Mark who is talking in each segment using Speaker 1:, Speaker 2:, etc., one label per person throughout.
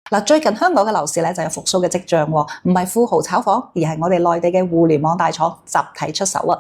Speaker 1: 嗱，最近香港嘅樓市咧就有復甦嘅跡象喎，唔係富豪炒房，而係我哋內地嘅互聯網大廠集體出手啊！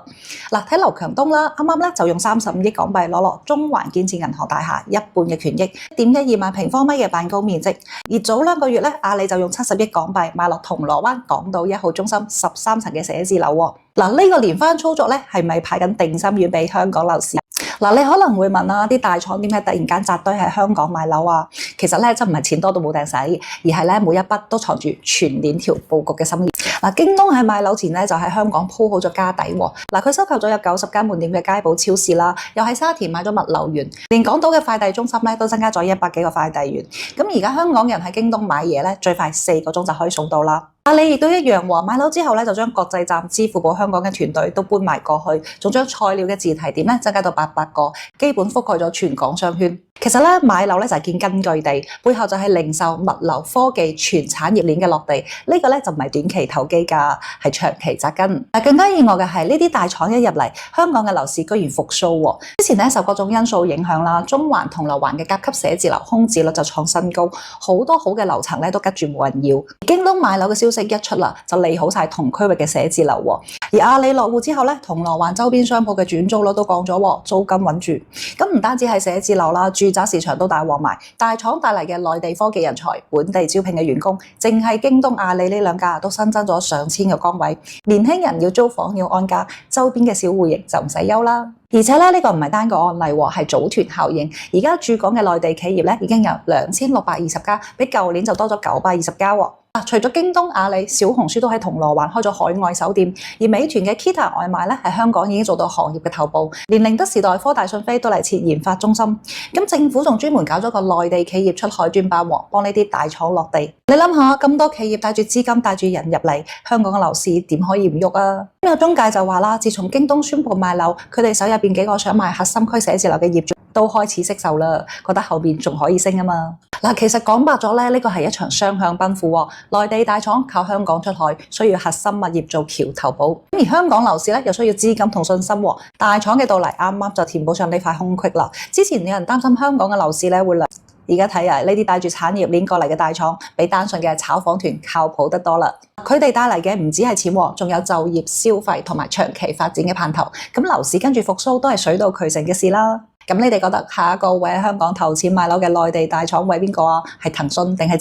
Speaker 1: 嗱，睇劉強東啦，啱啱咧就用35億港幣攞落中環建設銀行大廈一半嘅權益，1.12萬平方米嘅辦公面積。而早2個月咧，阿里就用70億港幣買落銅鑼灣港島1號中心13層嘅寫字樓喎。嗱，呢個連番操作咧，係咪派緊定心丸俾香港樓市？嗱，你可能會問啊，啲大廠點解突然間紮堆喺香港買樓啊？其實咧，真唔係錢多到冇埞使，而係咧每一筆都藏住全鏈條佈局嘅心意。嗱，京東喺買樓前咧就喺香港鋪好咗家底喎。嗱，佢收購咗有90間門店嘅佳寶超市啦，又喺沙田買咗物流園，連港島嘅快遞中心咧都增加咗100幾個快遞員。咁而家香港人喺京東買嘢咧，最快4個鐘就可以送到啦。阿里亦都一樣喎，買樓之後咧就將國際站支付寶香港嘅團隊都搬埋過去，仲將菜鳥嘅自提點咧增加到800個，基本覆蓋咗全港商圈。其實咧買樓咧就係建根據地，背後就係零售、物流、科技全產業鏈嘅落地。呢個咧就唔係短期投機㗎，係長期紮根。更加意外嘅係呢啲大廠一入嚟，香港嘅樓市居然復甦喎。之前咧受各種因素影響啦，中環、銅鑼灣嘅甲級寫字樓空置率就創新高，好多好嘅樓層咧都吉住冇人要。京東買樓嘅消息一出啦，就利好晒同區域嘅寫字樓喎。而阿里落戶之後咧，銅鑼灣周邊商鋪嘅轉租率都降咗，租金穩住。咁唔單止係寫字樓啦，住宅市場都大旺埋，大廠帶嚟嘅內地科技人才、本地招聘嘅員工，淨係京東、阿里呢兩家都新增咗上千個崗位。年輕人要租房要安家，周邊嘅小戶型就唔使憂啦。而且咧呢個唔係單個案例喎，係組團效應。而家駐港嘅內地企業咧已經有2620家，比舊年就多咗920家喎。除咗京東、阿里、小紅書都喺銅鑼灣開咗海外首店，而美團嘅 Kita 外賣咧喺香港已經做到行業嘅頭部，連寧德時代、科大訊飛都嚟設研發中心。咁政府仲專門搞咗個內地企業出海專班喎，幫呢啲大廠落地。你諗下，咁多企業帶住資金、帶住人入嚟，香港嘅樓市點可以唔喐啊？有中介就話啦，自從京東宣布賣樓，佢哋手入邊幾個想賣核心區寫字樓嘅業主都開始惜售啦，覺得後邊仲可以升啊嘛。嗱，其實講白咗咧，呢個係一場雙向奔赴喎。內地大廠靠香港出海，需要核心物業做橋頭堡，而香港樓市咧又需要資金同信心喎。大廠嘅到嚟啱啱就填補上呢塊空隙啦。之前有人擔心香港嘅樓市咧會涼，而家睇啊，呢啲帶住產業鏈過嚟嘅大廠，比單純嘅炒房團靠譜得多啦。佢哋帶嚟嘅唔止係錢喎，仲有就業、消費同埋長期發展嘅盼頭。咁樓市跟住復甦都係水到渠成嘅事啦。咁你哋覺得下一個會喺香港投錢買樓嘅內地大廠會係邊個啊？係騰訊定係